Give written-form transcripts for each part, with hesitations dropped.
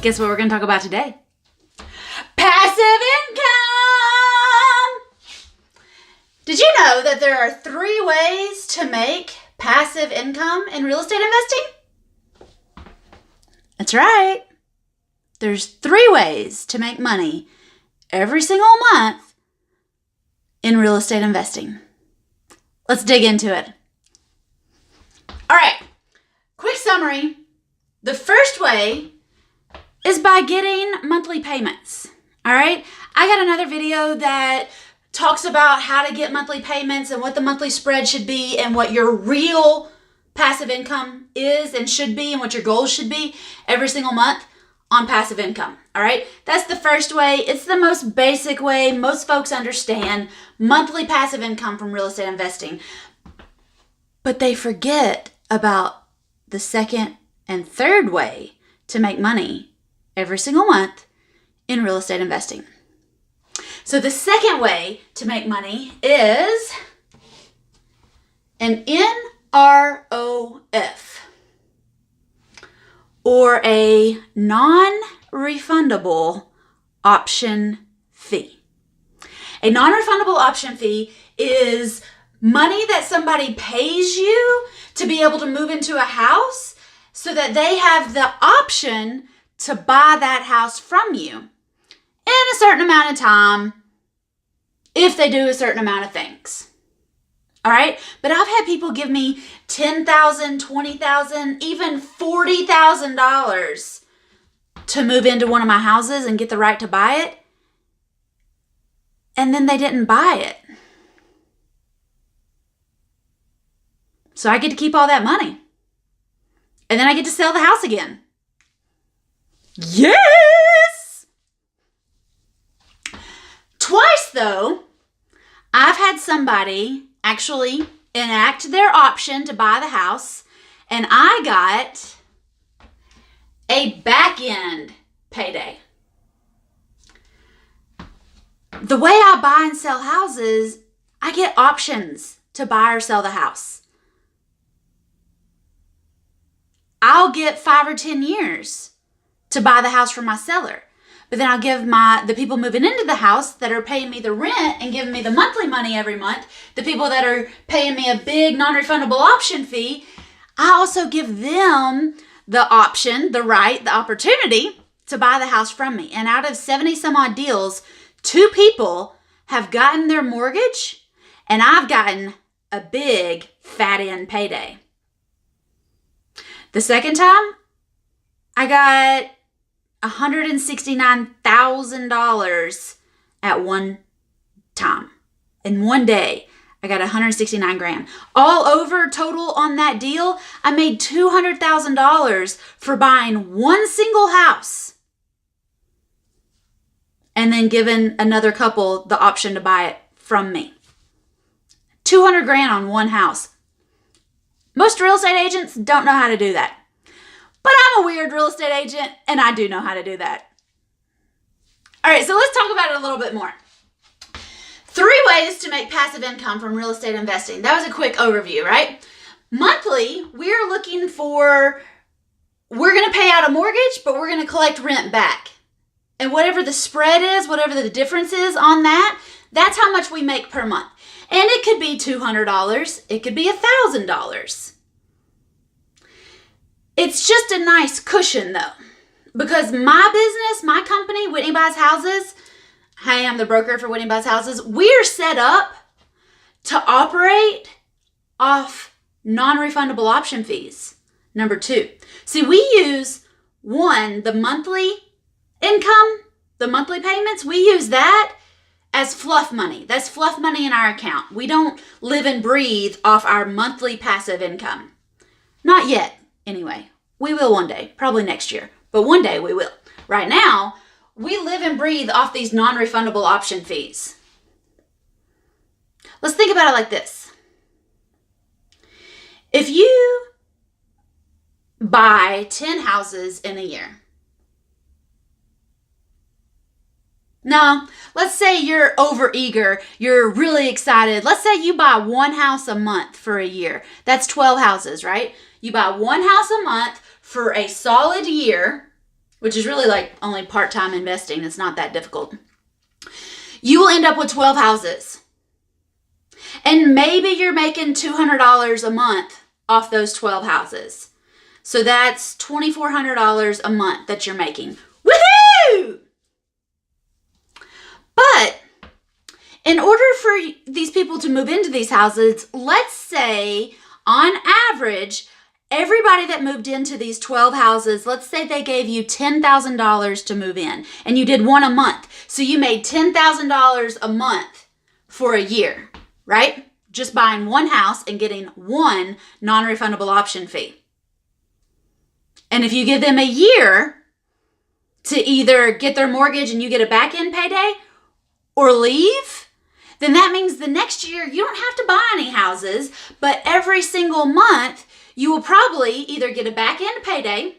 Guess what we're going to talk about today? Passive income! Did you know that there are 3 ways to make passive income in real estate investing? That's right. There's 3 ways to make money every single month in real estate investing. Let's dig into it. All right, quick summary. The first way is by getting monthly payments. All right, I got another video that talks about how to get monthly payments and what the monthly spread should be and what your real passive income is and should be and what your goals should be every single month on passive income. All right, that's the first way. It's the most basic way. Most folks understand monthly passive income from real estate investing, but they forget about the second and third way to make money every single month in real estate investing. So the second way to make money is an NROF, or a non-refundable option fee. A non-refundable option fee is money that somebody pays you to be able to move into a house so that they have the option to buy that house from you in a certain amount of time if they do a certain amount of things. All right? But I've had people give me $10,000, $20,000, even $40,000 to move into one of my houses and get the right to buy it, and then they didn't buy it. So I get to keep all that money. And then I get to sell the house again. Yes! Twice, though, I've had somebody actually enact their option to buy the house, and I got a back-end payday. The way I buy and sell houses, I get options to buy or sell the house. I'll get 5 or 10 years to buy the house from my seller. But then I'll give the people moving into the house that are paying me the rent and giving me the monthly money every month, the people that are paying me a big non-refundable option fee, I also give them the option, the right, the opportunity to buy the house from me. And out of 70 some odd deals, 2 people have gotten their mortgage, and I've gotten a big fat end payday. The second time, I got $169,000 at one time. In one day, I got $169,000. All over total on that deal, I made $200,000 for buying one single house and then giving another couple the option to buy it from me. $200,000 on one house. Most real estate agents don't know how to do that. But I'm a weird real estate agent, and I do know how to do that. All right, so let's talk about it a little bit more. 3 ways to make passive income from real estate investing. That was a quick overview, right? Monthly, we're going to pay out a mortgage, but we're going to collect rent back. And whatever the spread is, whatever the difference is on that, that's how much we make per month. And it could be $200. It could be $1,000. It's just a nice cushion, though, because my business, my company, Whitney Buys Houses, hey, I'm the broker for Whitney Buys Houses, we're set up to operate off non-refundable option fees. Number 2. See, we use, 1, the monthly income, the monthly payments, we use that as fluff money. That's fluff money in our account. We don't live and breathe off our monthly passive income. Not yet, anyway. We will one day, probably next year, but one day we will. Right now, we live and breathe off these non-refundable option fees. Let's think about it like this. If you buy 10 houses in a year, no, let's say you're overeager, you're really excited. Let's say you buy 1 house a month for a year. That's 12 houses, right? You buy 1 house a month for a solid year, which is really like only part-time investing. It's not that difficult. You will end up with 12 houses. And maybe you're making $200 a month off those 12 houses. So that's $2,400 a month that you're making. Woohoo! But in order for these people to move into these houses, let's say on average, everybody that moved into these 12 houses, let's say they gave you $10,000 to move in and you did one a month. So you made $10,000 a month for a year, right? Just buying one house and getting one non-refundable option fee. And if you give them a year to either get their mortgage and you get a back-end payday or leave, then that means the next year you don't have to buy any houses, but every single month you will probably either get a back-end payday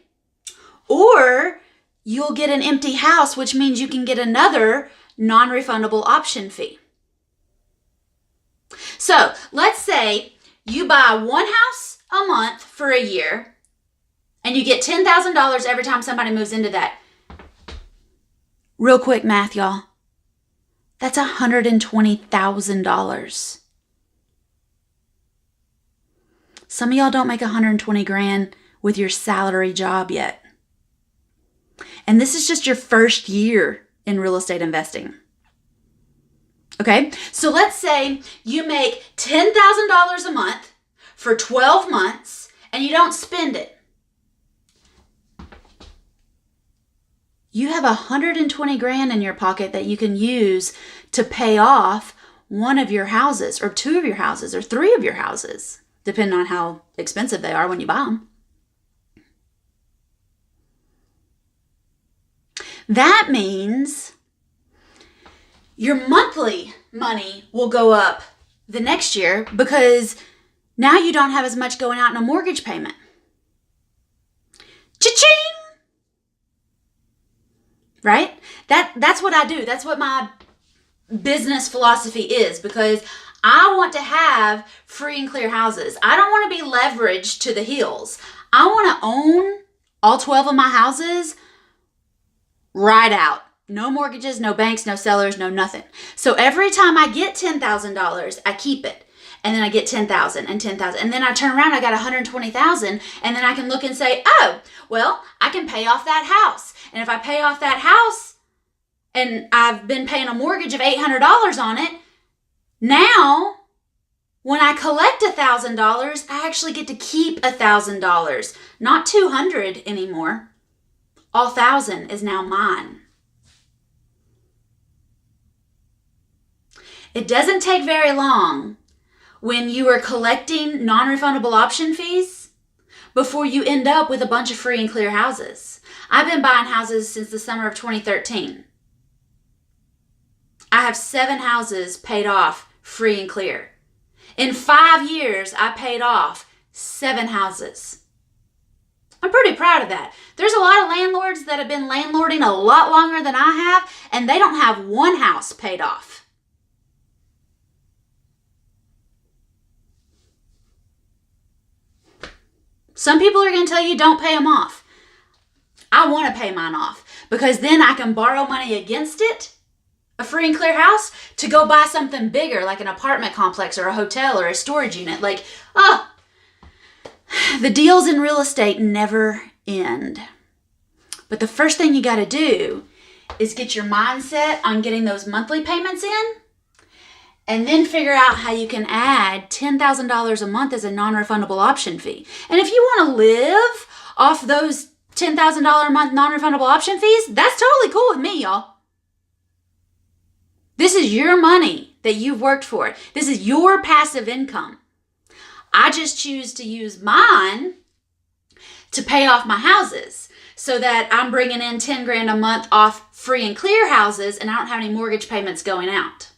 or you'll get an empty house, which means you can get another non-refundable option fee. So let's say you buy one house a month for a year and you get $10,000 every time somebody moves into that. Real quick math, y'all. That's $120,000. Some of y'all don't make $120,000 with your salary job yet. And this is just your first year in real estate investing. Okay, so let's say you make $10,000 a month for 12 months and you don't spend it. You have $120,000 in your pocket that you can use to pay off one of your houses or two of your houses or three of your houses, depending on how expensive they are when you buy them. That means your monthly money will go up the next year because now you don't have as much going out in a mortgage payment. Cha-ching! Right? That's what I do. That's what my business philosophy is, because I want to have free and clear houses. I don't want to be leveraged to the hills. I want to own all 12 of my houses right out. No mortgages, no banks, no sellers, no nothing. So every time I get $10,000, I keep it. And then I get $10,000 and $10,000. And then I turn around, I got $120,000. And then I can look and say, oh, well, I can pay off that house. And if I pay off that house and I've been paying a mortgage of $800 on it, now when I collect $1,000, I actually get to keep $1,000, not $200 anymore. All $1,000 is now mine. It doesn't take very long when you are collecting non-refundable option fees before you end up with a bunch of free and clear houses. I've been buying houses since the summer of 2013. I have 7 houses paid off free and clear. In 5 years, I paid off 7 houses. I'm pretty proud of that. There's a lot of landlords that have been landlording a lot longer than I have, and they don't have one house paid off. Some people are going to tell you don't pay them off. I want to pay mine off because then I can borrow money against it, a free and clear house, to go buy something bigger like an apartment complex or a hotel or a storage unit. Like, the deals in real estate never end. But the first thing you got to do is get your mindset on getting those monthly payments in, and then figure out how you can add $10,000 a month as a non-refundable option fee. And if you want to live off those $10,000 a month non-refundable option fees, that's totally cool with me, y'all. This is your money that you've worked for. This is your passive income. I just choose to use mine to pay off my houses so that I'm bringing in $10,000 a month off free and clear houses and I don't have any mortgage payments going out.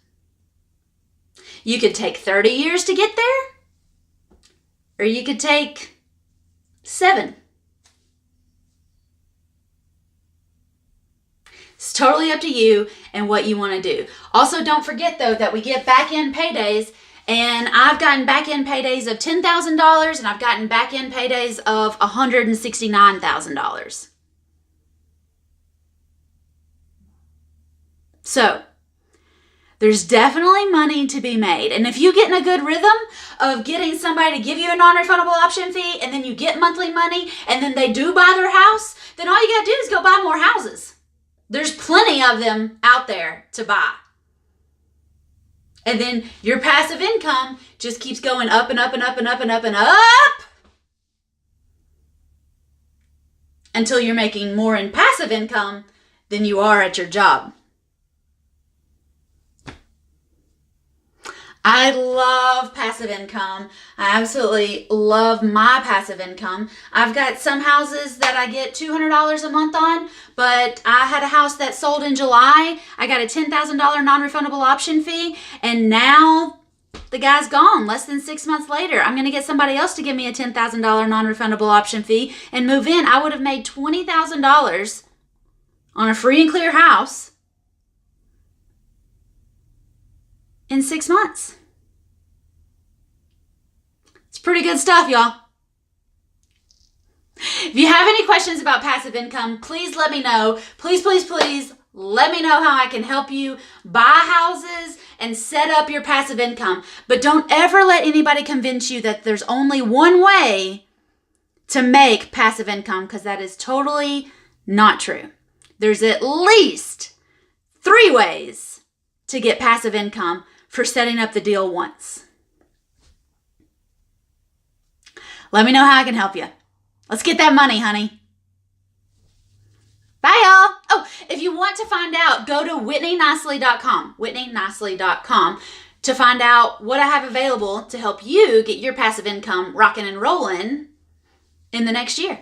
You could take 30 years to get there, or you could take 7. It's totally up to you and what you want to do. Also, don't forget, though, that we get back-end paydays, and I've gotten back-end paydays of $10,000, and I've gotten back-end paydays of $169,000. So there's definitely money to be made. And if you get in a good rhythm of getting somebody to give you a non-refundable option fee, and then you get monthly money, and then they do buy their house, then all you got to do is go buy more houses. There's plenty of them out there to buy. And then your passive income just keeps going up and up and up and up and up and up until you're making more in passive income than you are at your job. I love passive income. I absolutely love my passive income. I've got some houses that I get $200 a month on, but I had a house that sold in July. I got a $10,000 non-refundable option fee, and now the guy's gone less than 6 months later. I'm going to get somebody else to give me a $10,000 non-refundable option fee and move in. I would have made $20,000 on a free and clear house in 6 months. It's pretty good stuff, y'all. If you have any questions about passive income, please let me know. Please, please, please let me know how I can help you buy houses and set up your passive income. But don't ever let anybody convince you that there's only one way to make passive income, because that is totally not true. There's at least 3 ways to get passive income for setting up the deal once. Let me know how I can help you. Let's get that money, honey. Bye, y'all. Oh, if you want to find out, go to whitneynicely.com, whitneynicely.com, to find out what I have available to help you get your passive income rocking and rolling in the next year.